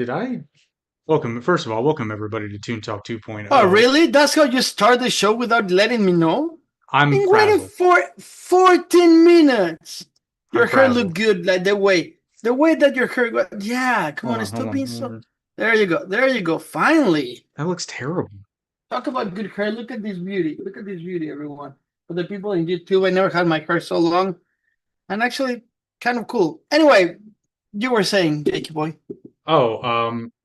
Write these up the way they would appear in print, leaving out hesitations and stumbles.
Did I? Welcome, first of all, welcome everybody to Toon Talk Oh, 2.0. really? That's how you start the show without letting me know? I'm Been waiting frazzled. for 14 minutes. I'm Your hair look frazzled. good, like the way that your hair. Yeah, come Hold on, on, hold stop on, being hold so. on. There you go. There you go. Finally, That looks terrible. talk about good hair. Look at this beauty. Look at this beauty, everyone. For the people in YouTube, I never had my hair so long, and actually, kind of cool. Anyway, you were saying, Jakey boy.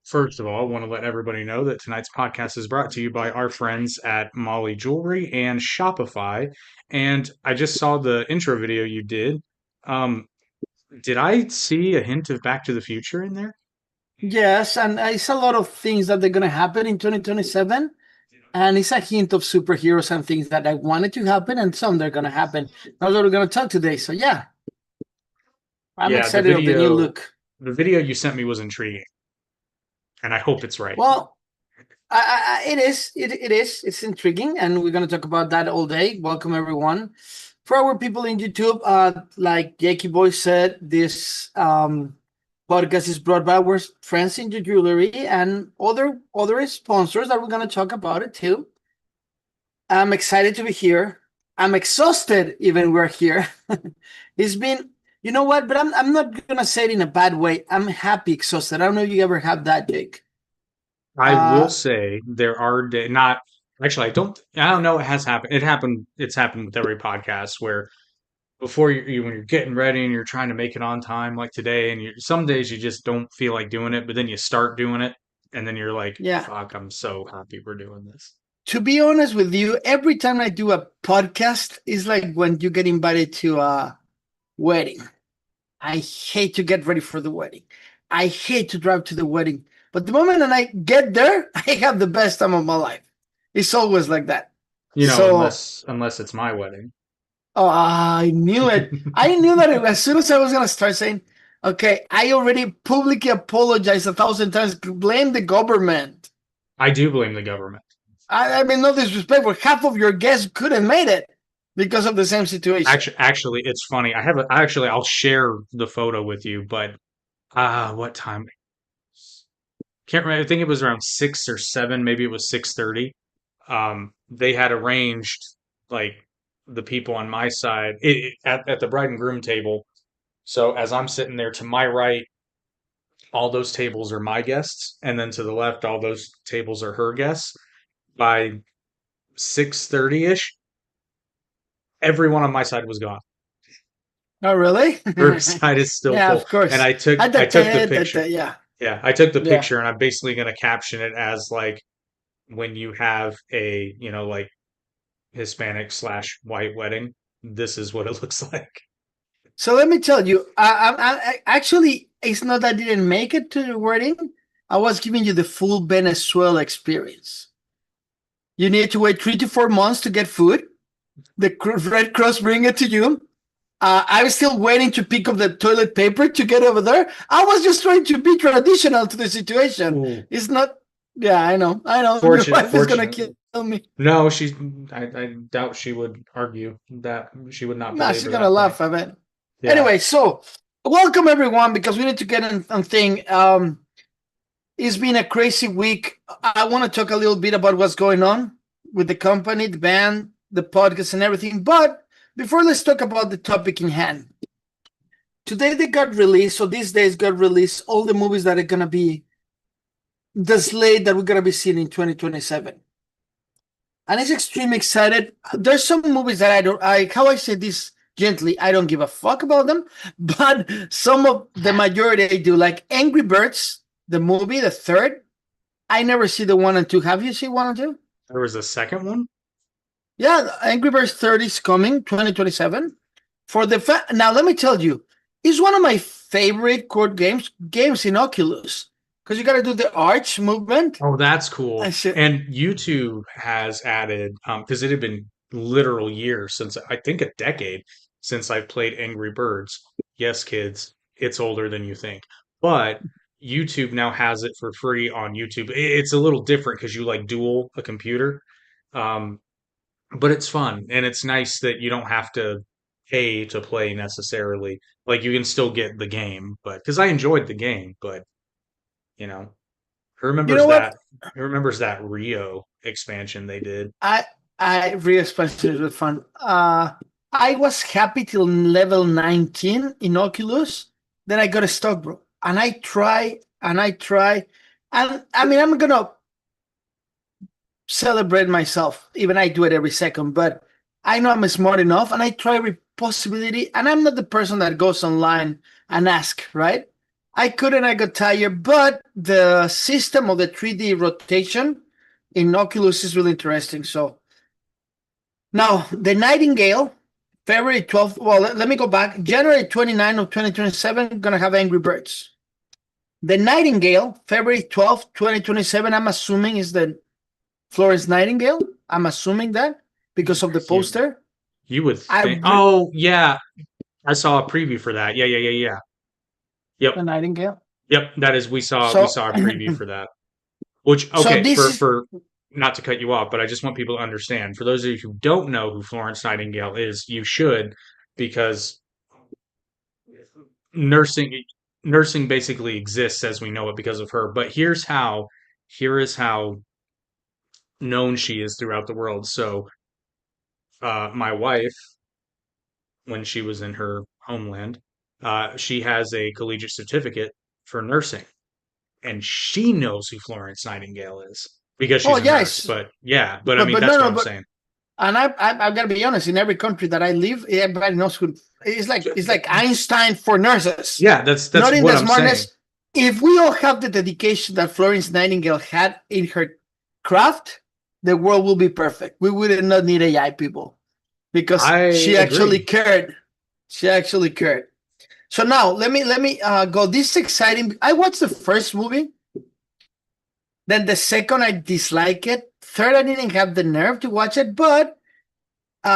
First of all, I want to let everybody know that tonight's podcast is brought to you by our friends at Molly Jewelry and Shopify. And I just saw the intro video you did. Um, did I see a hint of Back to the Future in there? Yes, and it's a lot of things that are gonna happen in 2027. And it's a hint of superheroes and things that I wanted to happen, and some that are gonna happen. That's what we're gonna talk today. So yeah, I'm Yeah, excited of the new look. the video you sent me was intriguing, and I hope it's right. Well, it is. It is. It's intriguing, and we're gonna talk about that all day. Welcome everyone. For our people in YouTube, like Jakey Boy said, this podcast is brought by our friends in the jewelry and other sponsors that we're gonna talk about it too. I'm excited to be here. I'm exhausted even we're here. It's been, you know what, but I'm not gonna say it in a bad way. I'm happy exhausted. I don't know if you ever have that, Jake. I will Uh say there are not actually I don't know it has happened. It's happened with every podcast where before when you're getting ready and you're trying to make it on time like today and some days you just don't feel like doing it, but then you start doing it and then you're like, yeah. fuck, I'm so happy we're doing this. To be honest with you, every time I do a podcast, it's like when you get invited to a wedding. I hate to get ready for the wedding. I hate to drive to the wedding. But the moment that I get there, I have the best time of my life. It's always like that. You know, So unless it's my wedding. oh, I knew it. I knew that as soon as I was gonna start saying, okay, I already publicly apologized 1,000 times, blame the government. I do blame the government. I mean, no disrespect, but half of your guests couldn't made it because of the same situation. Actually, it's funny. I'll share the photo with you, but what time? Can't remember. I think it was around 6 or 7, maybe it was 6:30. They had arranged like the people on my side at the bride and groom table. So as I'm sitting there to my right, all those tables are my guests, and then to the left, all those tables are her guests. By 6:30 ish, everyone on my side was gone. Oh, really? Her side is still Yeah, full, of and course. I took the picture. Yeah, Yeah, I took the yeah. picture, and I'm basically going to caption it as like when you have a like Hispanic slash white wedding. This is what it looks like. So let me tell you, actually, it's not that I didn't make it to the wedding. I was giving you the full Venezuela experience. You need to wait 3 to 4 months to get food. The Red Cross bring it to you. I was still waiting to pick up the toilet paper to get over there. I was just trying to be traditional to the situation. Ooh. It's not. Yeah, I know. I know. Your Fortunate, wife is gonna fortunate. kill me. No, I doubt she would argue that she would not Nah, she's belabor gonna that point. laugh. I bet. Yeah. Anyway, so welcome everyone because we need to get on thing. It's been a crazy week. I want to talk a little bit about what's going on with the company, the band, the podcast, and everything. But before, let's talk about the topic in hand. Today they got released, so these days got released all the movies that are gonna be the slate that we're gonna be seeing in 2027. And it's extremely excited. There's some movies that how I say this gently, I don't give a fuck about them, but some of the majority I do, like Angry Birds, the movie, the third. I never see the one and two. Have you seen one and two? There was a second one. Yeah, Angry Birds 30 is coming 2027. For the now, let me tell you, it's one of my favorite court games in Oculus because you got to do the arch movement. Oh, that's cool. I said, And YouTube has added, because it had been literal years since I think a decade since I've played Angry Birds. Yes, kids, it's older than you think. But YouTube now has it for free on YouTube. It's a little different because you like dual a computer. Um, but it's fun and it's nice that you don't have to pay to play necessarily. Like you can still get the game, but because I enjoyed the game, but You know, You know what? who remembers that Rio expansion they did? I I re-expansion was fun. I was happy till level 19 in Oculus. Then I got stuck, bro. And I try and I try. And I mean, I'm gonna celebrate myself. Even I do it every second, but I know I'm smart enough and I try every possibility. And I'm not the person that goes online and ask, right? I couldn't, I got tired, but the system of the 3D rotation in Oculus is really interesting. So now the Nightingale, February 12th. Well, let me go back. January 29th of 2027, gonna have Angry Birds. The Nightingale, February 12th, 2027, I'm assuming is the Florence Nightingale. I'm assuming that because of the You poster. you would I think. Oh yeah, I saw a preview for that. Yeah. Yep, the Nightingale. yep. That is we So, saw a preview for that. Which so okay, this is for not to cut you off, but I just want people to understand. For those of you who don't know who Florence Nightingale is, you should, because nursing nursing basically exists as we know it because of her. But here is how known she is throughout the world. So my wife, when she was in her homeland, she has a collegiate certificate for nursing, and she knows who Florence Nightingale is because oh she's a nurse. yes, But yeah, but I mean but no that's what no I'm but saying. and I've got to be honest. In every country that I live, everybody knows who. It's like Einstein for nurses. Yeah, Not that's in what the I'm saying. smartness. If we all have the dedication that Florence Nightingale had in her craft, the world will be perfect. We would not need AI people because I she actually agree. cared. She actually cared. So now let me go. This is exciting. I watched the first movie, then the second I dislike it. Third, I didn't have the nerve to watch it, but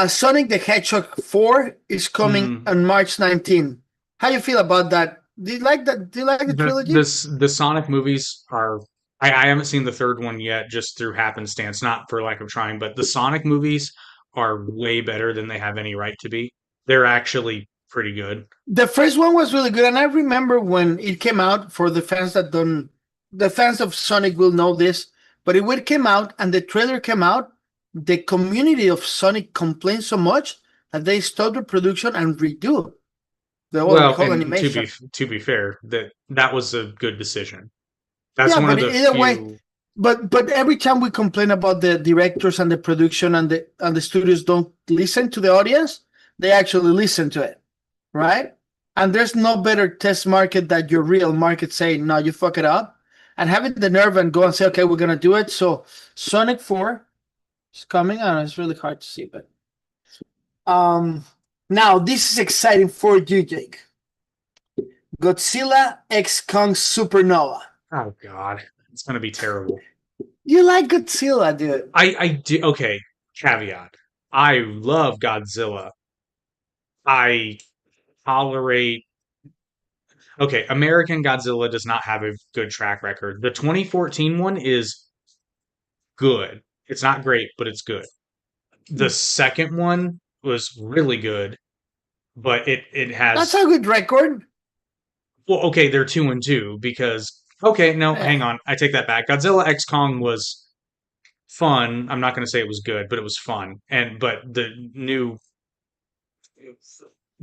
Sonic the Hedgehog 4 is coming Hmm. on March 19. How you feel about that? Do you like that? Do you like the trilogy? The Sonic movies are I haven't seen the third one yet, just through happenstance, not for lack of trying, but the Sonic movies are way better than they have any right to be. They're actually pretty good. The first one was really good, and I remember when it came out. For the fans that don't, the fans of Sonic will know this, but it came out and the trailer came out. The community of Sonic complained so much that they stopped the production and redo the Well, whole and animation. to be fair, that was a good decision. That's Yeah, one but of the either way, few. but every time we complain about the directors and the production and the studios don't listen to the audience, they actually listen to it, right? And there's no better test market than your real market saying, no, you fuck it up. And having the nerve and go and say, okay, we're gonna do it. So Sonic 4 is coming. I don't know, it's really hard to see, but um now this is exciting for you, Jake. Godzilla X Kong Supernova. Oh God, it's gonna be terrible. You like Godzilla, dude. I do okay. Caveat: I love Godzilla. I tolerate. Okay, American Godzilla does not have a good track record. The 2014 one is good. It's not great, but it's good. The second one was really good, but it That's has a good record. well, okay, they're two and two because okay, no, hang Yeah, on, I take that back. Godzilla X Kong was fun. I'm not going to say it was good, but it was fun. And but the new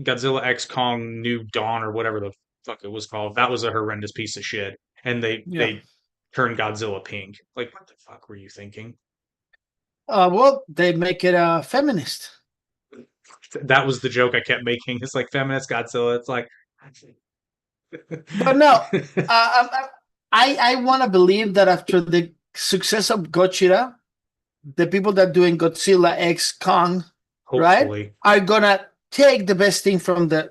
Godzilla X Kong New Dawn or whatever the fuck it was called, that was a horrendous piece of shit. And yeah. they turned Godzilla pink. Like what the fuck were you thinking? Well, they make it feminist, That was the joke I kept making. It's like feminist Godzilla. It's like but no. I want to believe that after the success of Godzilla, the people that doing Godzilla X Kong, right, hopefully. are gonna take the best thing from the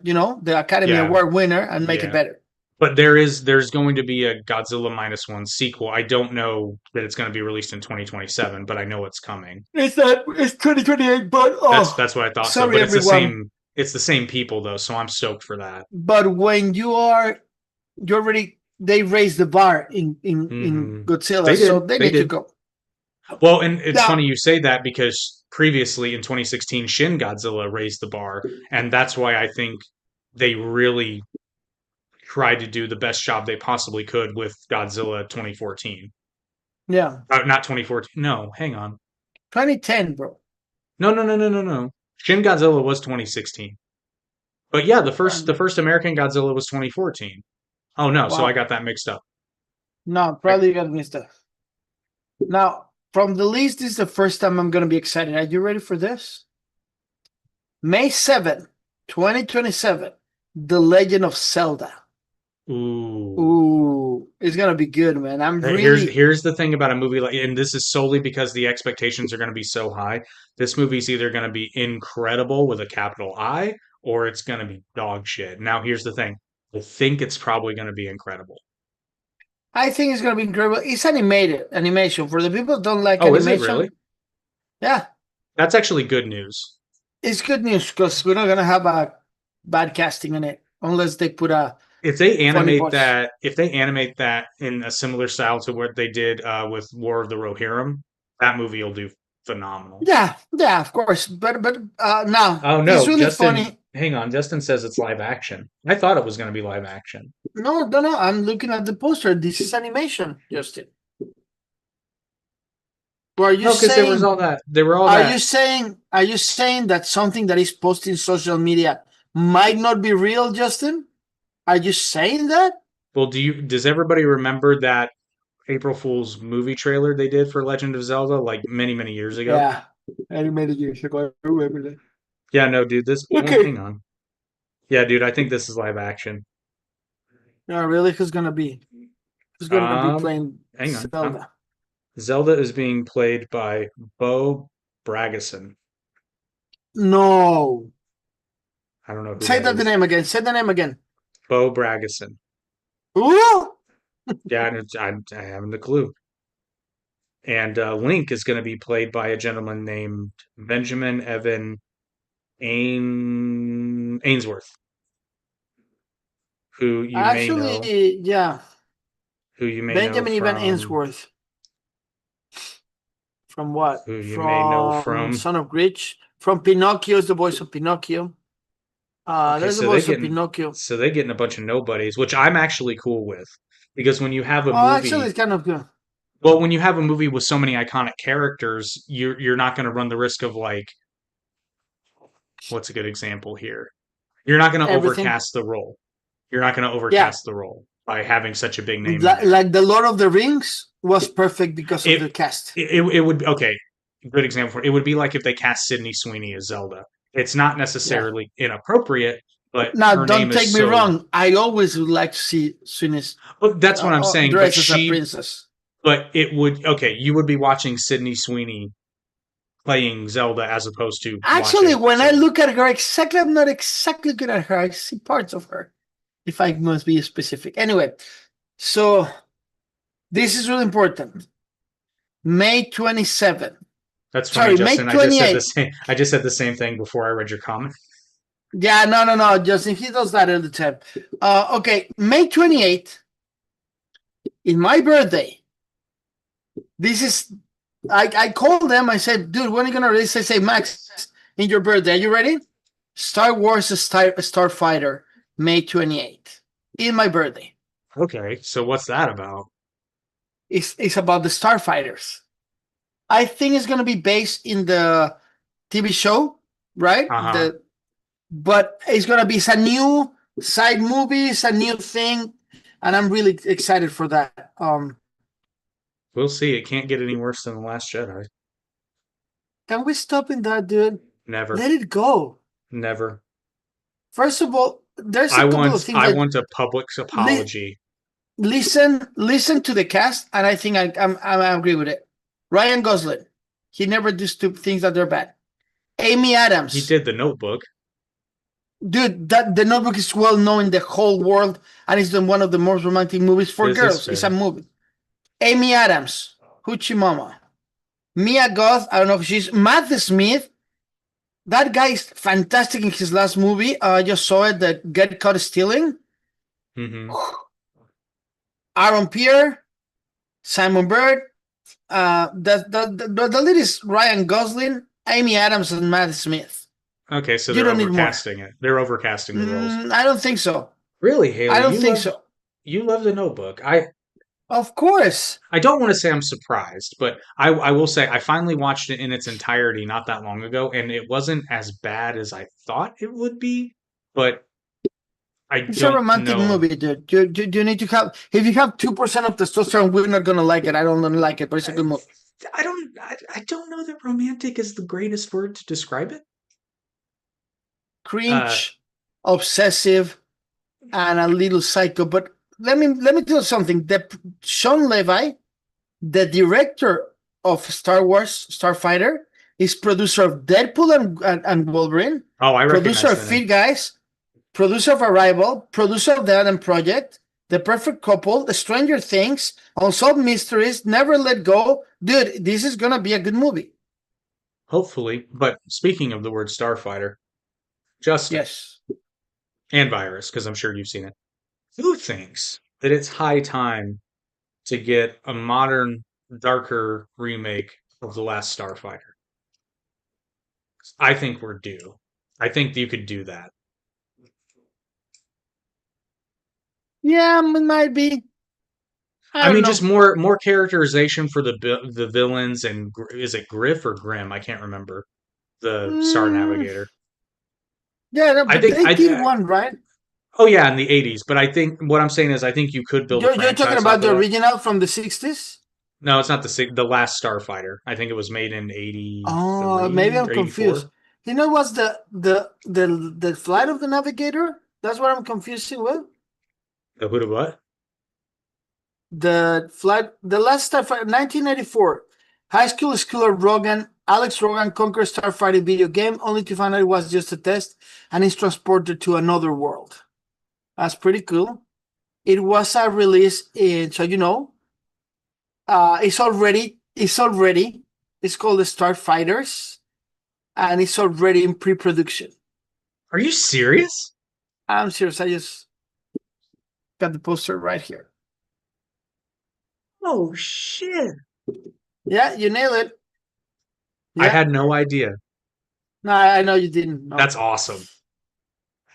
Academy Yeah, Award winner and make it yeah. better. But there's going to be a Godzilla minus one sequel. I don't know that it's going to be released in 2027, but I know it's coming. It's 2028, but That's what I thought so. sorry But everyone. it's the same people though, so I'm stoked for that. But when you already they raised the bar in Hmm. Godzilla, They so did. they They need to did. go. Well, and it's Now, funny you say that because previously in 2016, Shin Godzilla raised the bar, and that's why I think they really tried to do the best job they possibly could with Godzilla 2014. Yeah. Not 2014. No, hang on. 2010, bro. No, no, no, no, no, no. Shin Godzilla was 2016. But yeah, the first American Godzilla was 2014. Oh no, so I Wow. got that mixed up. No, I, probably you got missed up. Now, from the list, this is the first time I'm going to be excited. Are you ready for this? May 7th, 2027. The Legend of Zelda. ooh. Ooh, it's going to be good, man. I'm Here's really. here's the thing about a movie like, and this is solely because the expectations are going to be so high. This movie's either going to be incredible with a capital I, or it's going to be dog shit. Now, here's the thing. I think it's probably going to be incredible. I think it's going to be incredible. It's animated animation. For the people who don't like Oh, is it really? animation, yeah, That's actually good news. it's good news because we're not going to have a bad casting in it unless they put a funny voice. If they animate that in a similar style to what they did with War of the Rohirrim, that movie will do phenomenal. Yeah, yeah, of course. But now Oh it's no, really Justin, funny. hang on. Justin says it's live action. I thought it was going to be live action. No, no, no. I'm looking at the poster. This is animation, Justin. Or are you No, because there was saying? all that. There were all Are you that. saying? Are you saying that something that is posted in social media might not be real, Justin? Are you saying that? Well, does everybody remember that April Fool's movie trailer they did for Legend of Zelda like many years ago? Yeah, animated years ago. I remember that. Yeah, no, dude. Well, Okay. hang on. Yeah, dude. I think this is live action. No, really? Who's gonna be? Who's gonna be Um, playing hang on. Zelda? Zelda is being played by Bo Bragison. No. I don't know who Say that that the is. name again. Say the name again. Bo Bragison. Ooh! Yeah, and I haven't a clue. And Link is going to be played by a gentleman named Benjamin Evan Ainsworth, who you may know, Actually, yeah. who you may know Benjamin Even from, Ainsworth. From what? who you may know From from. Son of Gritch. From Pinocchio is the voice of Pinocchio. Okay, There's the voice of Pinocchio. so they getting a bunch of nobodies, which I'm actually cool with, because when you have a Oh, actually, movie, it's kind of good. well, when you have a movie with so many iconic characters, you're not going to run the risk of like, what's a good example here? You're not going to Everything. overcast the role. You're not going to Yeah. overcast the role by having such a big name in there. Like the Lord of the Rings was perfect because of It the cast. it would okay. Good example for it. It would be like if they cast Sydney Sweeney as Zelda. It's not Yeah. necessarily inappropriate, but Now, her name don't take is me so. wrong. I always would like to see Sunis But that's what I'm saying. dressed as a princess. But it would okay. You would be watching Sydney Sweeney playing Zelda as opposed to Actually, watching when I Zelda. look at her exactly, I'm not exactly good at her. I see parts of her, if I must be specific. Anyway, so this is really important. May 27th. That's funny, Sorry, May Justin. I just said the 28th. same. I just said the same thing before I read your comment. Yeah, no, no, no. Justin, he does that all the time. Okay, May 28th is my birthday. This is, I called them. I said, dude, when are you going to release? They say, Max, in your birthday. Are you ready? Star Wars Starfighter, May 28th. In my birthday. Okay, so what's that about? It's about the Starfighters. I think it's going to be based in the TV show, right? Uh huh. But it's going to be a new side movie, it's a new thing, and I'm really excited for that. We'll see. It can't get any worse than the Last Jedi. Can we stop in that, dude? Never, Let it go. never. First of all, there's a couple of things I that want a public li- apology. listen to the cast, and I think I agree with it. Ryan Gosling, he never does stupid things that they're bad. Amy He Adams, did the Notebook. dude, that the Notebook is well known in the whole world, and it's one of the most romantic movies for This is girls. It's a fair. movie. Amy Adams, Hoochie Mama, Mia Goth. I don't know if she's Matt Smith. That guy is fantastic in his last movie. I just saw it. The Get Caught Stealing. Hmm. Aaron Pierre, Simon Bird. The lead is Ryan Gosling, Amy Adams, and Matt Smith. Okay, so You they're don't need more. overcasting it. They're overcasting the roles. I don't think so. Really, I Haley, don't think so. you love The Notebook. Of course. I don't want to say I'm surprised, but I will say I finally watched it in its entirety not that long ago, and it wasn't as bad as I thought it would be, but I It's a don't romantic know. movie, dude. You need to have, if you have 2% of testosterone, we're not gonna like it. I don't like it, but it's a I, good movie. I don't know that romantic is the greatest word to describe it. Uh, Cringe, obsessive, and a little psycho. But let me tell you something. Sean Levi, the director of Star Wars Starfighter, is producer of Deadpool and Wolverine, oh, I producer recognize of the name. Fit Guys, producer of Arrival, producer of The Adam Project, The Perfect Couple, The Stranger Things, Unsolved Mysteries, Never Let Go. Dude, this is gonna be a good movie. Hopefully, but speaking of the word starfighter, Justin Yes. and Virus, because I'm sure you've seen it. Who thinks that it's high time to get a modern, darker remake of The Last Starfighter? I think we're due. I think you could do that. Yeah, it might be. I I don't mean, just know. more characterization for the villains and is it Griff or Grim? I can't remember the Star Mm, Navigator. yeah, no, I but think they did one, right? oh yeah, in the 80s. But I think what I'm saying is I think you could build a You're talking franchise off about of the that. original from the 60s? No, it's not the Last Starfighter. I think it was made in Oh, maybe 83 I'm or confused. 84. You know what's the flight of the Navigator? That's what I'm confusing with. The who to what? The last Starfighter, 1984. High school schooler Alex Rogan conquers starfighting video game only to find out it was just a test and is transported to another world. That's pretty cool. It was a release in, so it's called the Starfighters and it's already in pre-production. Are you serious? I'm serious. I just got the poster right here. Oh shit. Yeah, you nailed it. I Yeah. had no idea. No, I know you didn't. That's No, awesome.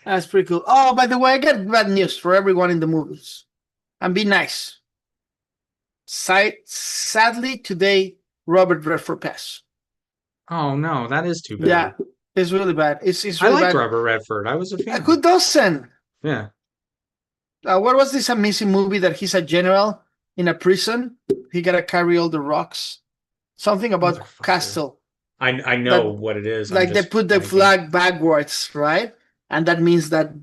that's pretty cool. Oh, by the way, I got bad news for everyone in the movies. And be nice. Sadly, today, Robert Redford passed. Oh no, that is too bad. Yeah, it's really bad. It's I really liked bad. Robert Redford. I was a fan. Who doesn't? Yeah. What was this amazing movie that he's a general in a prison? He gotta carry all the rocks. Something about Motherfucker. castle I that, know what it is. I'm like they just put the blanking. flag backwards, right? And that means that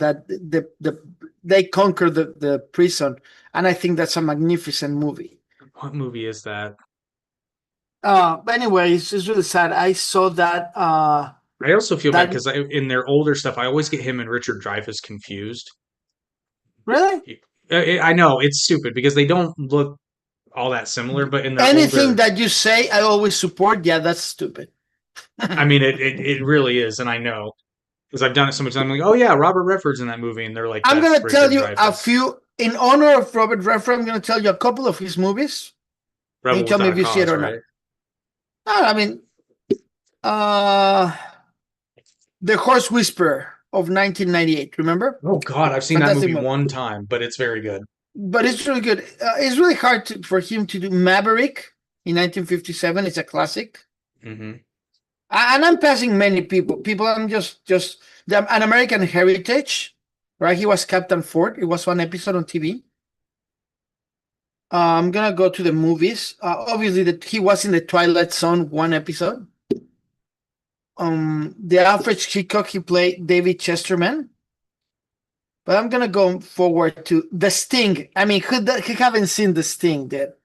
they conquer the prison. And I think that's a magnificent movie. What movie is that? But anyway, it's really sad. I saw that I also feel bad that because in their older stuff, I always get him and Richard Dreyfuss confused. really I know it's stupid because they don't look all that similar, but in their anything older, that you say, I always support. Yeah, that's stupid. I I'm mean, it really is, and I know because I've done it so much. I'm like, oh yeah, Robert Redford's in that movie, and they're like, that's gonna tell Richard you a Dreyfuss. few in honor of Robert Redford. I'm gonna tell you a couple of his movies, and you Rebel tell me Without if a you see it Cause, or right? not. I mean, uh, The Horse Whisperer of 1998. Remember? Oh God, I've seen that Fantastic movie movie. one time, but it's very good. But it's really good. It's really hard for him to do Maverick in 1957. It's a classic. Hmm. And I'm passing many people. I'm just an American Heritage, right? He was Captain Ford. It was one episode on TV. I'm gonna go to the movies. Obviously, that he was in the Twilight Zone one episode. The Alfred Hitchcock, he played David Chesterman. But I'm gonna go forward to The Sting. I mean, who haven't seen The Sting? That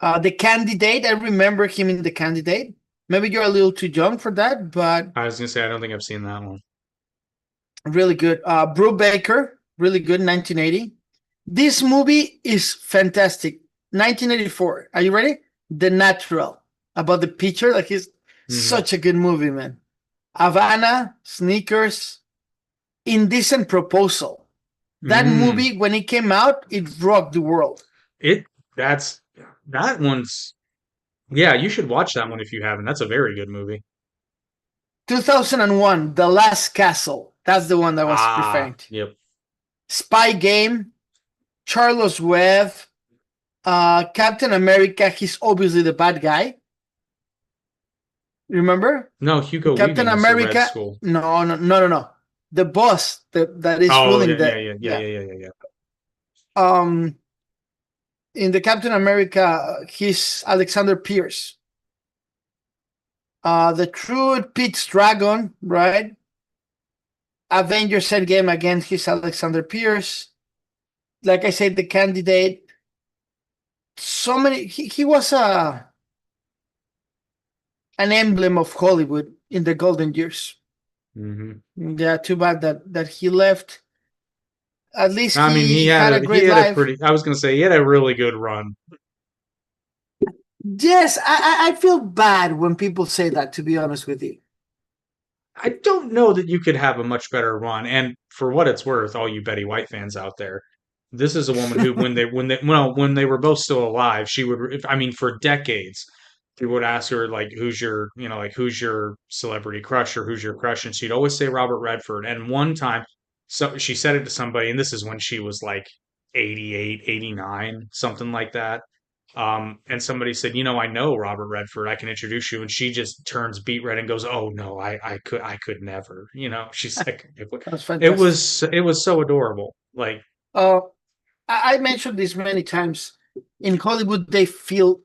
The Candidate. I remember him in The Candidate. Maybe you're a little too young for that, but I was gonna say I don't think I've seen that one. really good. Brew Baker, really good. 1980. This movie is fantastic. 1984. Are you ready? The Natural. About the pitcher. Like he's Hmm. such a good movie, man. Havana, Sneakers, Indecent Proposal. That Mm. movie, when it came out, it rocked the world. It that's that one's yeah. You should watch that one if you haven't. That's a very good movie. 2001, The Last Castle. That's the one that I was Ah, referring to. yep. Spy Game, Charles Webb, Captain America. He's obviously the bad guy. Remember? No, Hugo Captain Weaving is the Red America. Skull. No, no, no, no, no. The boss that is Oh ruling yeah, yeah, the yeah, yeah, yeah. yeah, yeah, yeah. Um, in the Captain America, he's Alexander Pierce. The true Pete's Dragon, right? Avengers Endgame again, he's Alexander Pierce. Like I said, the candidate. So many. He was an emblem of Hollywood in the golden years. Hmm. Yeah, too bad that he left. At least I mean, he had a he great had a life. pretty. I was gonna say he had a really good run. Yes, I feel bad when people say that, to be honest with you. I don't know that you could have a much better run. And for what it's worth, all you Betty White fans out there, this is a woman who, when they were both still alive, she would. I mean, for decades, people would ask her like, "Who's your, like who's your celebrity crush or who's your crush?" And she'd always say Robert Redford. And one time, so she said it to somebody, and this is when she was like 88, 89, something like that. And somebody said, I know Robert Redford. I can introduce you. And she just turns beet red and goes, "Oh no, I could never." She's like, That's fantastic. it was so adorable. Like, Uh, I mentioned this many times. In Hollywood, they feel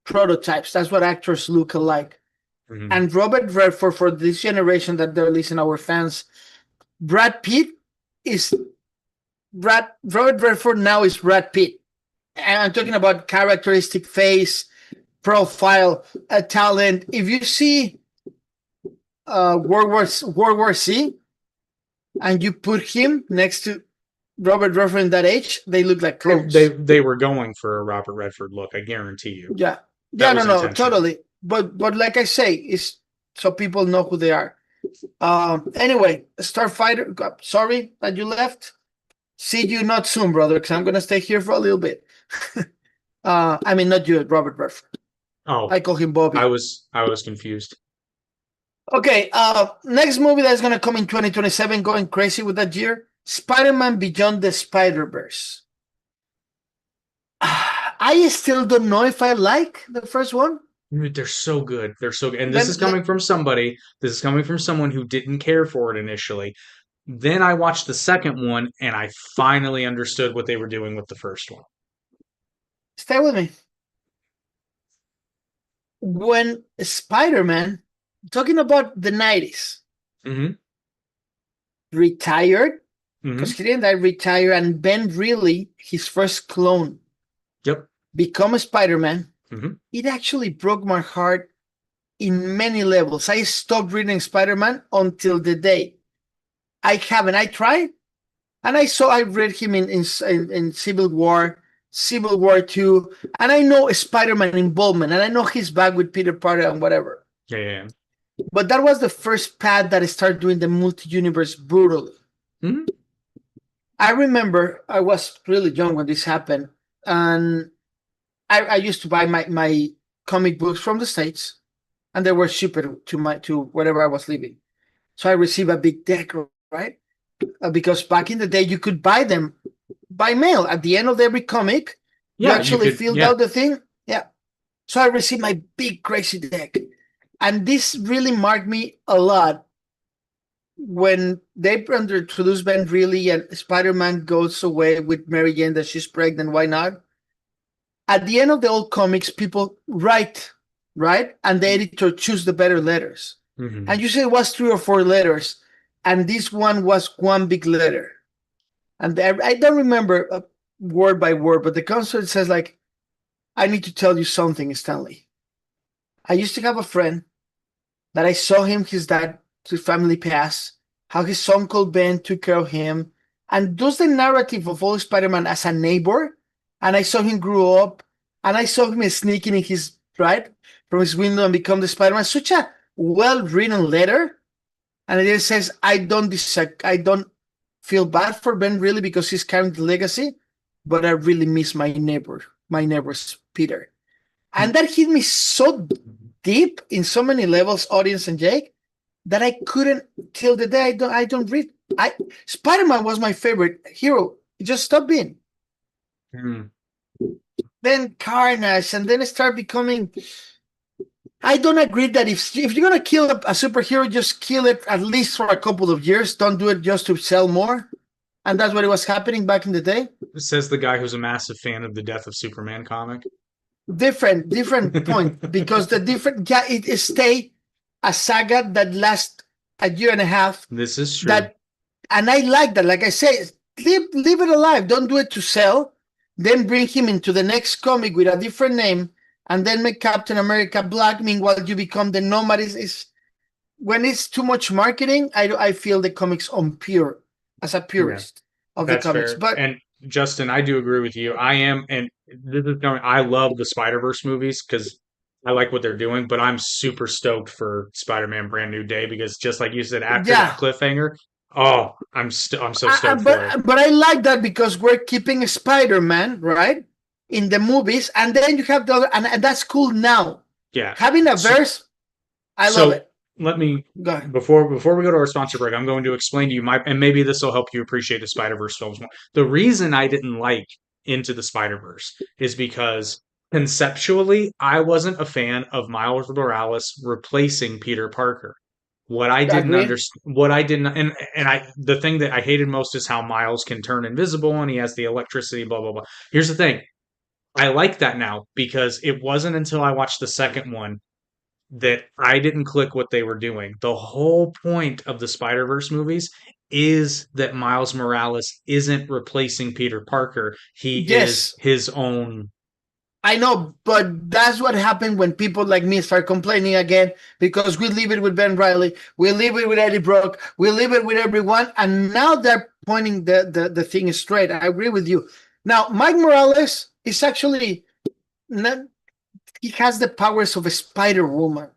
prototypes. That's what actors look alike. mhm. And Robert Redford, for this generation that they're listening, our fans, Brad Pitt is Robert Redford now is Brad Pitt. And I'm talking about characteristic face, profile, talent. If you see World War C, and you put him next to Robert Redford in that age, they look like Oh, they clones. they were going for a Robert Redford look. I guarantee you Yeah, yeah, that no, was no, intentional. totally. But like I say, it's so people know who they are. Anyway, Starfighter. Sorry that you left. See you not soon, brother, because I'm gonna stay here for a little bit. I mean, not you, Robert Redford. Oh, I call him Bobby. I was confused. Okay, next movie that's gonna come in 2027, going crazy with that year, Spider-Man Beyond the Spider-Verse. I still don't know if I like the first one. Dude, they're so good. They're so good. And this is Let, coming from somebody. This is coming from someone who didn't care for it initially. Then I watched the second one and I finally understood what they were doing with the first one. stay with me. When Spider-Man, talking about the 90s, Hmm. retired, because Hmm. he didn't die, retire, and Ben Reilly, his first clone, Yep. become a Spider-Man, Hmm. it actually broke my heart in many levels. I stopped reading Spider-Man until the day. I haven't. I tried, and I read him in Civil War 2, and I know Spider-Man involvement, and I know he's back with Peter Parker and whatever. Yeah, yeah, But that was the first path that I started doing the multi-universe brutally. yeah. Hmm. I remember I was really young when this happened, and I used to buy my comic books from the States, and they were shipped to wherever I was living. So I received a big deck, right? Because back in the day you could buy them by mail. At the end of every comic, you Yeah, you actually could. filled Yeah. out the thing. Yeah. So I received my big crazy deck. And this really marked me a lot when they introduced Ben Reilly and Spider-Man goes away with Mary Jane that she's pregnant. Why not? At the end of the old comics, people write, right? And the editor choose the better letters. Hmm. And usually it was 3 or 4 letters. And this one was one big letter. And I don't remember word by word, but the concept says like, "I need to tell you something, Stanley. I used to have a friend that I saw him, his dad, his family pass, how his uncle Ben took care of him, and does the narrative of all Spider-Man as a neighbor. And I saw him grow up, and I saw him sneaking in his right from his window and become the Spider-Man. Such a well-written letter, and it says, I don't feel bad for Ben really because he's carrying the legacy, but I really miss my neighbor's Peter." And that hit me so deep in so many levels, audience and Jake, that I couldn't till the day I don't read. I Spider-Man was my favorite hero. It just stopped being. Hmm. Then Carnage, and then it started becoming. I don't agree that if you're gonna kill a superhero, just kill it at least for a couple of years. Don't do it just to sell more. And that's what it was happening back in the day. Says the guy who's a massive fan of the Death of Superman comic. Different point because the different it stay a saga that lasts a year and a half. This is true. That and I like that. Like I say, leave it alive. Don't do it to sell. Then bring him into the next comic with a different name, and then make Captain America black. Meanwhile, you become the Nomad. Is when it's too much marketing. I feel the comics unpure as a Yeah, purist of the that's comics. fair. But And Justin, I do agree with you. I am, and this is going. I love the Spider-Verse movies because I like what they're doing. But I'm super stoked for Spider-Man: Brand New Day because just like you said, after that yeah, cliffhanger, oh, I'm so stoked for it. but I like that because we're keeping Spider-Man right in the movies, and then you have the other, and that's cool now. Yeah. Having a So, verse, I love so it. let me Go ahead. before we go to our sponsor break, I'm going to explain to you and maybe this will help you appreciate the Spider-Verse films more. The reason I didn't like Into the Spider-Verse is because conceptually I wasn't a fan of Miles Morales replacing Peter Parker. Agree. What I didn't, and the thing that I hated most is how Miles can turn invisible and he has the electricity, blah, blah, blah. Here's the thing. I like that now because it wasn't until I watched the second one that I didn't click what they were doing. The whole point of the Spider-Verse movies is that Miles Morales isn't replacing Peter Parker. He is Yes, his own. I know, but that's what happened when people like me start complaining again because we leave it with Ben Riley, we leave it with Eddie Brock, we leave it with everyone, and now they're pointing the thing straight. I agree with you. Now, Mike Morales is actually not, he has the powers of a Spider Woman,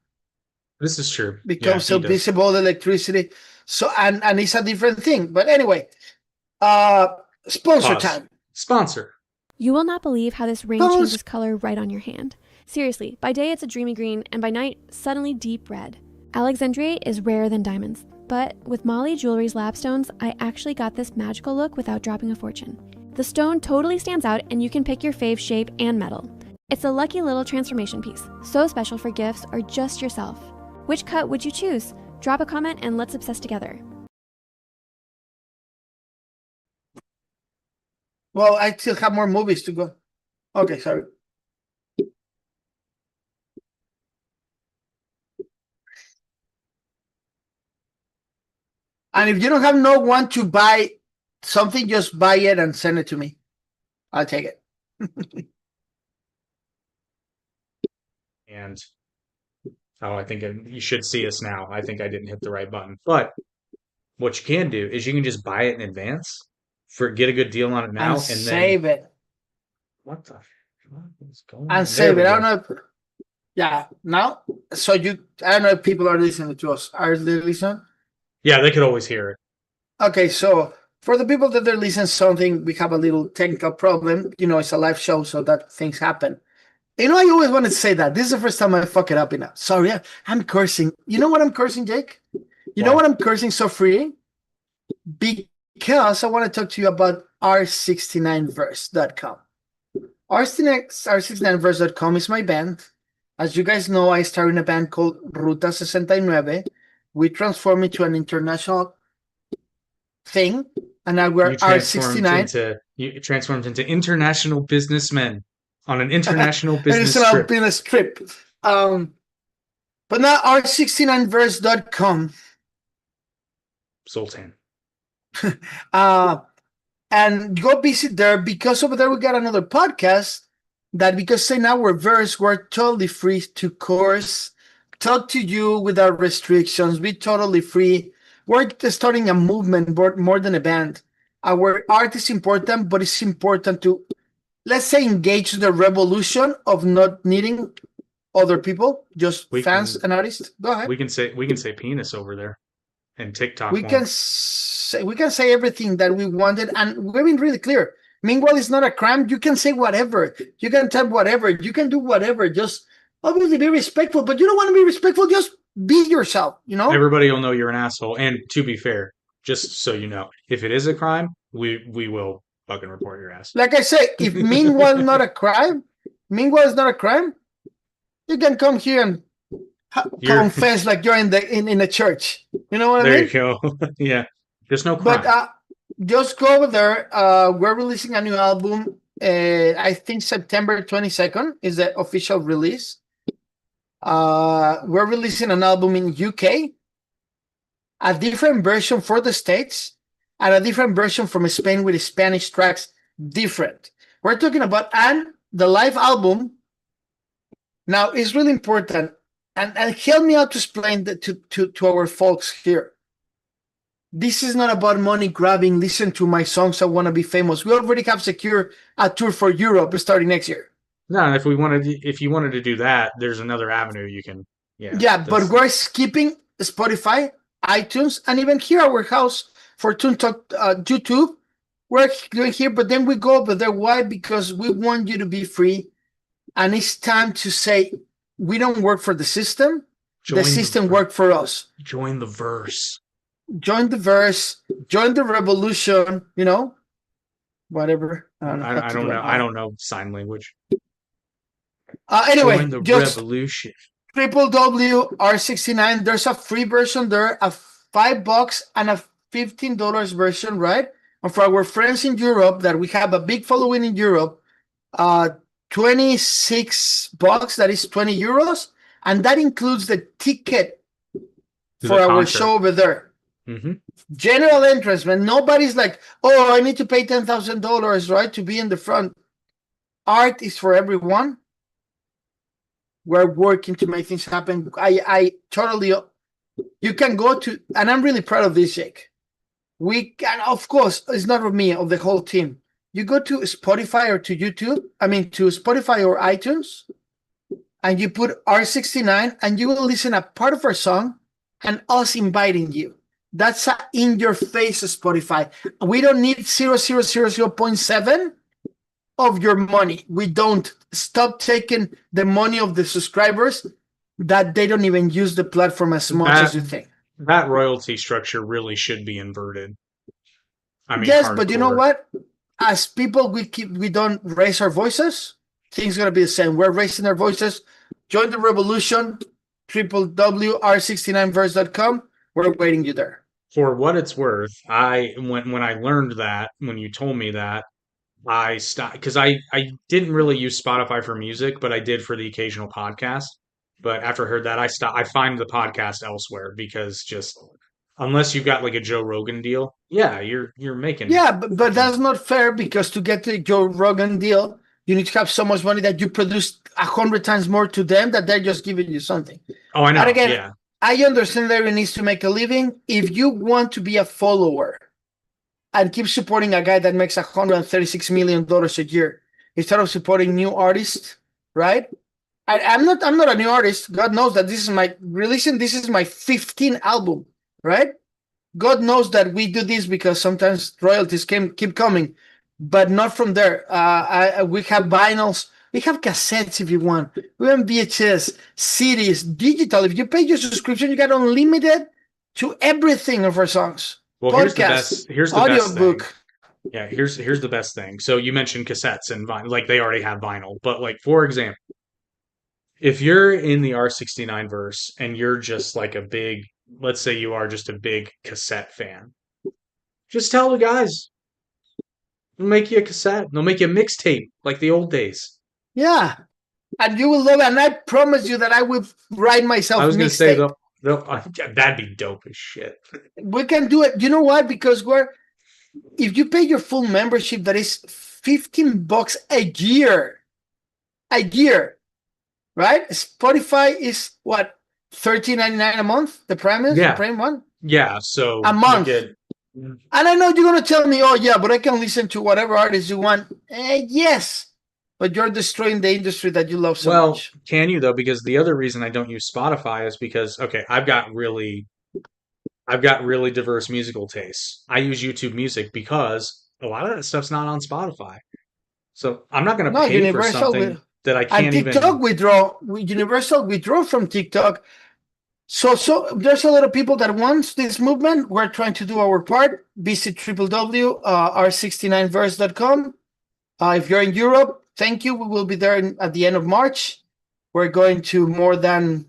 This is true. Yeah, becomes he so does. visible electricity. So and it's a different thing. But anyway, uh sponsor Pause. time. Sponsor. You will not believe how this ring Sponsor. changes color right on your hand. Seriously, by day it's a dreamy green, and by night, suddenly deep red. Alexandrite is rarer than diamonds, but with Molly Jewelry's lapstones, I actually got this magical look without dropping a fortune. The stone totally stands out, and you can pick your fave shape and metal. It's a lucky little transformation piece, so special for gifts or just yourself. Which cut would you choose? Drop a comment and let's obsess together. Well, I still have more movies to go. Okay, sorry. And if you don't have no one to buy something, just buy it and send it to me. I'll take it. And I think you should see us now. I think I didn't hit the right button. But what you can do is you can just buy it in advance get a good deal on it And now, and then save it. what the fuck is going And on? There save we it. I go. don't know. Yeah, now. So I don't know if people are listening to us. Are they listening? Yeah, they could always hear it. Okay, so for the people that are listening something, we have a little technical problem. It's a live show, so that things happen. I always wanted to say that. This is the first time I fuck it up enough. Sorry, I'm cursing. You know what I'm cursing, Jake? You know Why? what I'm cursing so free? Because I want to talk to you about r69verse.com. r69verse.com is my band. As you guys know, I started in a band called Ruta 69. We transformed into an international thing, and now we're R69. You transformed into international businessmen on an international And it's business an trip. alpine strip. But now r69verse.com. Sultan. And go visit there because over there we got another podcast that because in our verse we're totally free to course, talk to you without restrictions, be totally free. We're starting a movement more than a band. Our art is important, but it's important to, let's say, engage the revolution of not needing other people, just fans and artists. Go ahead. We can say penis over there, and TikTok We won't. can say everything that we wanted, and we've been really clear. Meanwhile, it's not a crime. You can say whatever. You can type whatever. You can do whatever. Just obviously be respectful, but you don't want to be respectful. Just be yourself. Everybody will know you're an asshole. And to be fair, Just so you know, if it is a crime, we will fucking report your ass. Like I say, if meanwhile not a crime, meanwhile is not a crime, you can come here and confess like you're in a church. You know what I There mean? you go. Yeah. There's no crime. But just go over there. We're releasing a new album. I think September 22nd is the official release. We're releasing an album in UK, a different version for the States, and a different version from Spain with Spanish tracks different. We're talking about the live album. Now, it's really important, and help me out to explain that to our folks here. This is not about money grabbing, listen to my songs, I want to be famous. We already have secured a tour for Europe starting next year. No, if you wanted to do that, there's another avenue you can. Yeah, but we're skipping Spotify, iTunes, and even here our house for Toon Talk YouTube. We're doing here, but then we go over there. Why? Because we want you to be free, and it's time to say we don't work for the system. The system worked for us. Join the verse. Join the verse. Join the revolution. You know, whatever. I don't know. I don't know sign language. Anyway, Join the just revolution. www.r69. There's a free version there, a $5 and a $15 version, right? And for our friends in Europe that we have a big following in Europe, $26, that is 20 euros, and that includes the ticket for our show over there. Mm-hmm. General entrance, man. Nobody's like, oh, I need to pay $10,000, right, to be in the front. Art is for everyone. We're working to make things happen. I totally, you can go to, and I'm really proud of this, Jake. We can, of course, it's not of me, of the whole team. You go to Spotify or to YouTube, to Spotify or iTunes, and you put R69, and you will listen a part of our song and us inviting you. That's a in-your-face Spotify. We don't need 0.7 of your money. We don't. Stop taking the money of the subscribers that they don't even use the platform as much as you think. That royalty structure really should be inverted. I mean, yes, hardcore. But you know what? As people, we don't raise our voices. Things gonna be the same. We're raising our voices. Join the revolution. www.r69verse.com. We're waiting you there. For what it's worth, when I learned that, when you told me that, I stopped because I didn't really use Spotify for music, but I did for the occasional podcast. But after I heard that, I stopped. I find the podcast elsewhere because just unless you've got like a Joe Rogan deal, yeah, you're making. Yeah, but that's not fair because to get the Joe Rogan deal, you need to have so much money that you produce 100 times more to them that they're just giving you something. Oh, I know. And again, yeah. I understand that everyone needs to make a living. If you want to be a follower and keep supporting a guy that makes $136 million a year instead of supporting new artists, right? I'm not a new artist. God knows that this is my 15th album, right? God knows that we do this because sometimes royalties keep coming, but not from there. We have vinyls. We have cassettes if you want. We have VHS, CDs, digital. If you pay your subscription, you get unlimited to everything of our songs. Well, podcast, here's the audio best book. Thing. Yeah, here's the best thing. So you mentioned cassettes and vinyl, like they already have vinyl. But like for example, if you're in the R69 verse and you're just like let's say you are just a big cassette fan, just tell the guys, they'll make you a cassette. They'll make you a mixtape like the old days. Yeah, and you will love it. And I promise you that I will write myself. I was going to say that'd be dope as shit. We can do it. You know what? Because if you pay your full membership, that is $15 a year, right? Spotify is what, $13.99 a month? The Prime is the Prime one. Yeah, so a month. And I know you're gonna tell me, oh yeah, but I can listen to whatever artist you want. Yes, but you're destroying the industry that you love so much. Well, can you though? Because the other reason I don't use Spotify is because I've got really diverse musical tastes. I use YouTube Music because a lot of that stuff's not on Spotify. So I'm not going to pay for something that I can't even. TikTok Universal withdraw from TikTok So there's a lot of people that wants this movement. We're trying to do our part. Visit www.r69verse.com. If you're in Europe, thank you. We will be there at the end of March. We're going to more than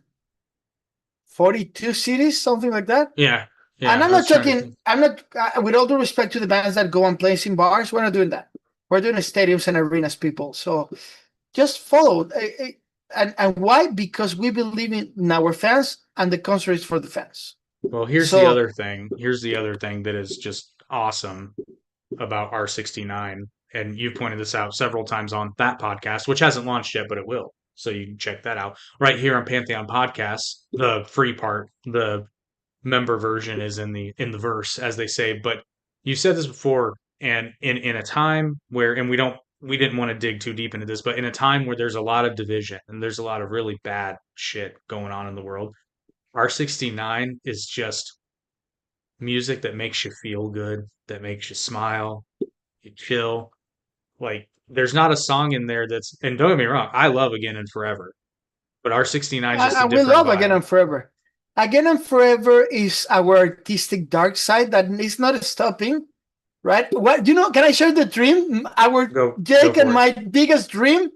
42 cities, something like that. Yeah. And Yeah. I'm not talking, I'm not, with all due respect to the bands that go and play in bars, we're not doing that. We're doing stadiums and arenas, people. So just follow. And why? Because we believe in our fans, and the concert is for the fans. Well, here's the So other thing. Here's the other thing that is just awesome about R69. And you've pointed this out several times on that podcast, which hasn't launched yet, but it will. So you can check that out. Right here on Pantheon Podcasts, the free part, the member version is in the verse, as they say. But you said this before, and in a time where, and we didn't want to dig too deep into this, but in a time where there's a lot of division and there's a lot of really bad shit going on in the world, R69 is just music that makes you feel good, that makes you smile, you chill. Like there's not a song in there that's, and don't get me wrong, I love Again and Forever, but R69 is just a we different love Again vibe. and Forever. Again and Forever is our artistic dark side that is not stopping, right? What do you know? Can I share the dream? Our Go Jake and for it. my biggest dream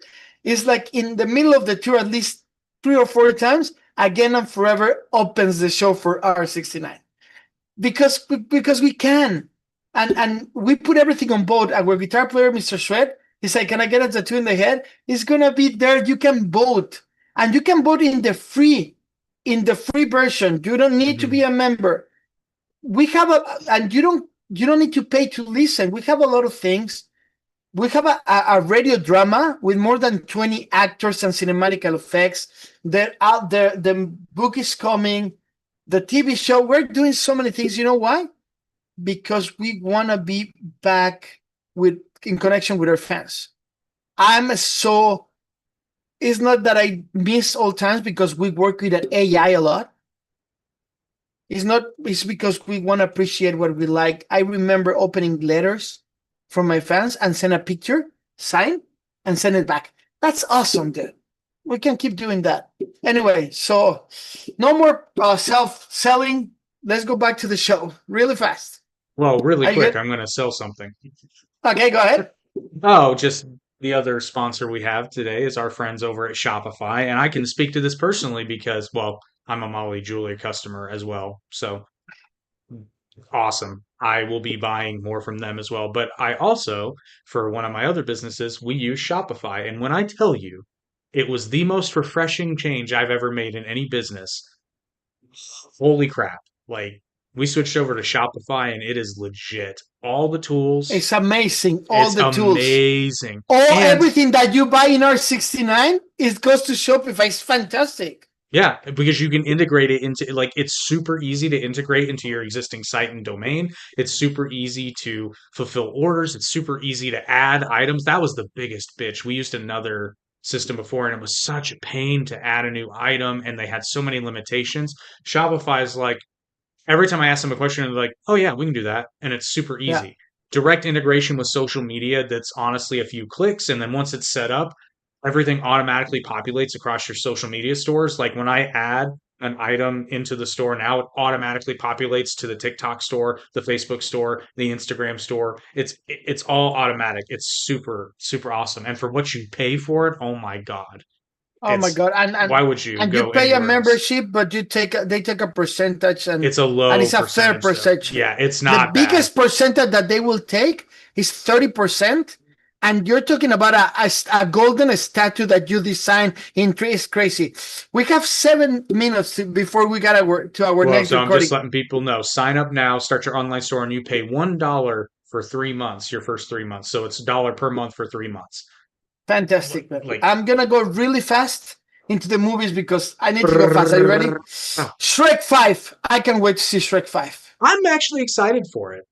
is like in the middle of the tour, at least 3 or 4 times. Again and Forever opens the show for R69 because we can, and we put everything on board. Our guitar player, Mr. Shred, he's like, "Can I get a tattoo in the head?" It's gonna be there. You can vote, and you can vote in the free version. You don't need to be a member. We have and you don't need to pay to listen. We have a lot of things. We have a radio drama with more than 20 actors and cinematic effects. They're out there. The book is coming. The TV show. We're doing so many things. You know why? Because we want to be back in connection with our fans. It's not that I miss old times because we work with an AI a lot. It's because we want to appreciate what we like. I remember opening letters from my fans and send a picture, sign, and send it back. That's awesome, dude. We can keep doing that. Anyway, so no more self-selling. Let's go back to the show really fast. Well, really Are you quick, good? I'm going to sell something. Okay, go ahead. Oh, just the other sponsor we have today is our friends over at Shopify. And I can speak to this personally because, well, I'm a Molly Jewelry customer as well. So awesome. I will be buying more from them as well. But I also, for one of my other businesses, we use Shopify. And when I tell you, it was the most refreshing change I've ever made in any business. Holy crap. Like, we switched over to Shopify and it is legit. All the tools, It's amazing. All it's the tools. amazing. And Everything that you buy in R69, it goes to Shopify. It's fantastic. yeah, because you can integrate it into, like, it's super easy to integrate into your existing site and domain. It's super easy to fulfill orders. It's super easy to add items. That was the biggest bitch. We used another system before and it was such a pain to add a new item and they had so many limitations. Shopify is like, every time I ask them a question, they're like, "Oh yeah, we can do that," and it's super Yeah. easy. Direct integration with social media. That's honestly a few clicks, and then once it's set up, everything automatically populates across your social media stores. Like when I add an item into the store now, it automatically populates to the TikTok store, the Facebook store, the Instagram store. It's all automatic. It's super awesome. And for what you pay for it, oh my God. Oh my It's God. why would you And you go pay a anywhere else? membership, but they take a percentage It's a and low it's a fair percentage though. percentage. Yeah, it's The not bad. biggest percentage that they will take is 30%. And you're talking about a golden statue that you design in tree. Is crazy. We have 7 minutes before we got to our Well, next so I'm just recording. letting people know. Sign up now, start your online store, and you pay $1 for 3 months, your first 3 months. So it's a dollar per month for 3 months. Fantastic, man. Like, I'm gonna go really fast into the movies because I need to go fast. Are you ready? Shrek 5. I can't wait to see Shrek 5. I'm actually excited for it.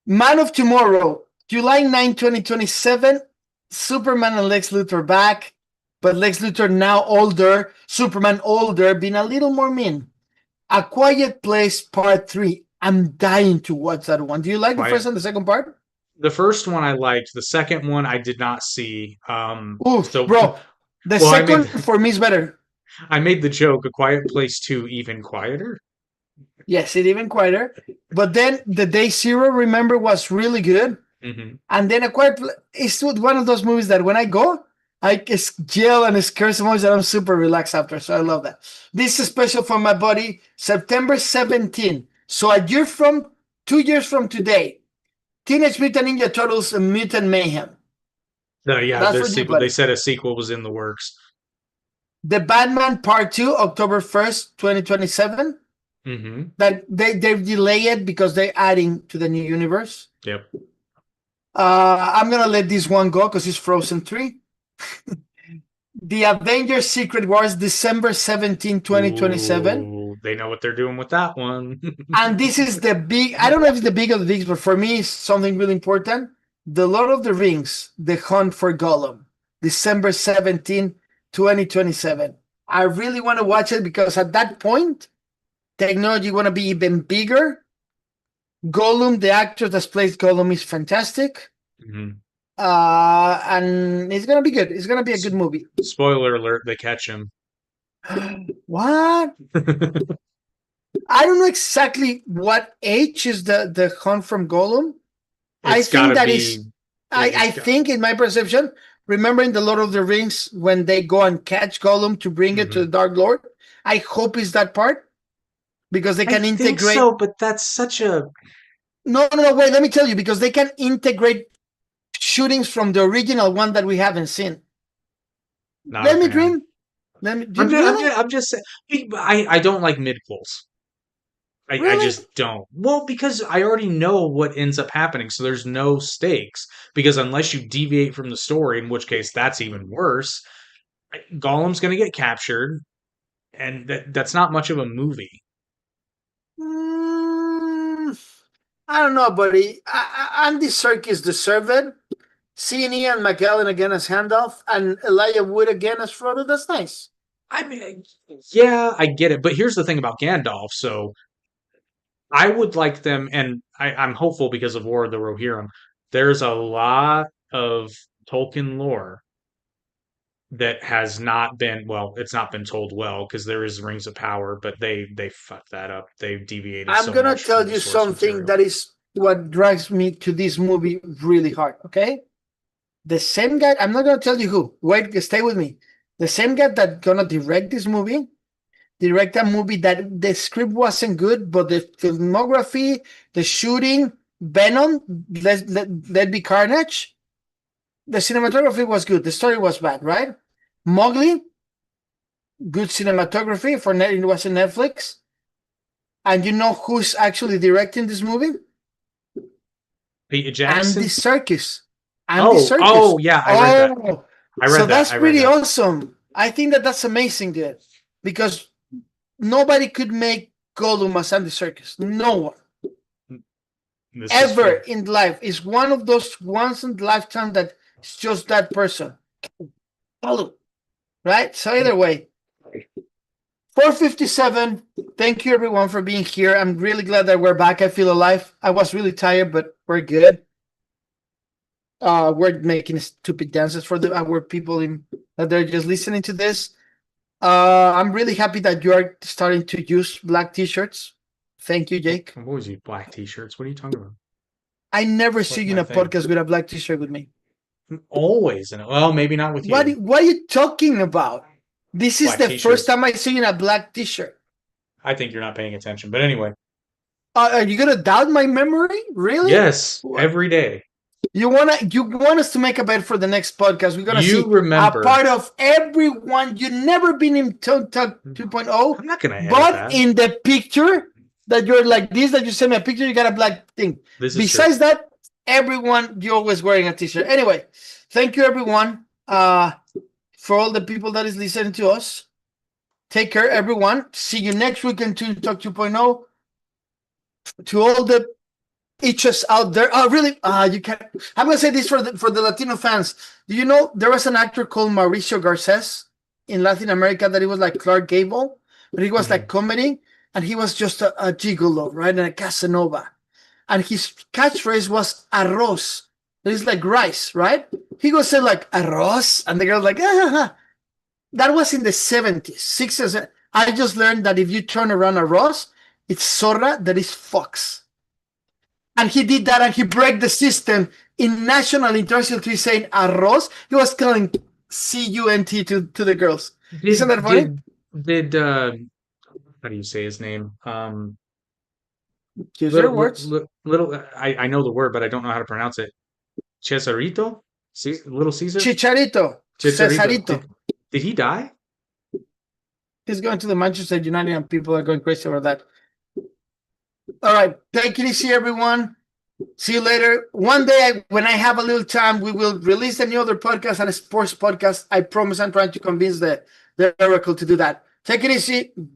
Man of Tomorrow, July 9, 2027. Superman and Lex Luthor back, but Lex Luthor now older, Superman older, being a little more mean. A Quiet Place Part 3. I'm dying to watch that one. Do you like the first and the second part? The first one I liked. The second one I did not see. Ooh, So, bro, the well, I second mean, for me is better. I made the joke, A Quiet Place 2 even quieter. Yes, it even quieter. But then the Day Zero, remember, was really good. Hmm. And then it's one of those movies that when I go, I just yell and scare some movies that I'm super relaxed after. So I love that. This is special for my buddy, September 17th. So 2 years from today, Teenage Mutant Ninja Turtles and Mutant Mayhem. No, yeah, That's the for you, sequel. They buddy. said a sequel was in the works. The Batman Part 2, October 1st, 2027. Hmm. That they delay it because they're adding to the new universe. Yep. I'm gonna let this one go because it's Frozen 3. The Avengers Secret Wars, December 17, 2027. Ooh, they know what they're doing with that one. And this is the big, I don't know if it's the big of the bigs, but for me, it's something really important. The Lord of the Rings, The Hunt for Gollum, December 17, 2027. I really want to watch it because at that point, technology want to be even bigger. Gollum, the actor that plays Gollum, is fantastic. Mhm. And it's gonna be good. It's gonna be a good movie. Spoiler alert, they catch him. What? I don't know exactly what age is the hunt from Gollum. I It's think gotta that be. is. I think in my perception, remembering the Lord of the Rings when they go and catch Gollum to bring it to the Dark Lord. I hope it's that part because they I can think integrate. so, but that's such a. No, wait. Let me tell you because they can integrate shootings from the original one that we haven't seen. Not Let a me fan. dream. Let me dream. Really? I'm just saying. I don't like midquels. I Really? just don't. Well, because I already know what ends up happening, so there's no stakes. Because unless you deviate from the story, in which case that's even worse, Gollum's going to get captured, and that's not much of a movie. Mm, I don't know, buddy. Andy Serkis deserved it. Seeing Ian McKellen again as Gandalf and Elijah Wood again as Frodo, that's nice. I mean, yeah, I get it, but here's the thing about Gandalf. So I would like them, and I'm hopeful because of War of the Rohirrim. There's a lot of Tolkien lore that has not been well. It's not been told well because there is Rings of Power, but they fucked that up. They've deviated I'm so gonna much from tell the you source something material. that is what drives me to this movie really hard, okay? The same guy, I'm not gonna tell you who. Wait, stay with me. The same guy that gonna direct this movie, direct a movie that the script wasn't good, but the filmography, the shooting, Venom, let be Carnage. The cinematography was good. The story was bad, right? Mowgli, good cinematography for it was on Netflix. And you know who's actually directing this movie? Peter Andy Jackson. Serkis. Andy Oh, Serkis. oh yeah, I read that. Oh, I so read that. that's I read pretty that. awesome. I think that's amazing, dude. Because nobody could make Gollum as Andy Serkis. No one. This is Ever true. in life. It's one of those once in a lifetime that it's just that person. Gollum. Right? So either way. 4:57. Thank you everyone for being here. I'm really glad that we're back. I feel alive. I was really tired, but we're good. We're making stupid dances for our people that they're just listening to this. I'm really happy that you are starting to use black t-shirts. Thank you, Jake. I've always used black t-shirts. What are you talking about? I never It's see like you in my a thing. podcast with a black t-shirt with me. Always. And well, maybe not with you. What are you talking about? This is Black the t-shirts. first time I see you in a black t-shirt. I think you're not paying attention. But anyway, Are you gonna doubt my memory? Really? yes, every day. You want us to make a bet for the next podcast? We're gonna You see remember. a part of everyone. You never been in Talk 2.0, I'm not gonna edit but that. in the picture that you're like this, that you send me a picture, you got a black thing. This is Besides that, everyone you're always wearing a t-shirt. Anyway, thank you everyone. For all the people that is listening to us. Take care, everyone. See you next week in Talk 2.0. To all the itches out there. Oh, really? You can't. I'm gonna say this for the Latino fans. Do you know there was an actor called Mauricio Garces in Latin America that he was like Clark Gable, but he was like comedy, and he was just a gigolo, right, and a Casanova, and his catchphrase was arroz. It's like rice, right? He goes say like arroz, and the girl's like, ah. That was in the 70s, 60s. I just learned that if you turn around arroz, it's zorra, that is fox. And he did that, and he broke the system in national international TV saying arroz. He was calling C-U-N-T to the girls. Isn't that funny? Did how do you say his name? Use their words. I know the word, but I don't know how to pronounce it. Cesarito? Little Caesar? Chicharito. Cesarito. Did he die? He's going to the Manchester United, and people are going crazy over that. All right. Take it easy, everyone. See you later. One day, when I have a little time, we will release any other podcast and a sports podcast. I promise I'm trying to convince the Oracle to do that. Take it easy. Bye.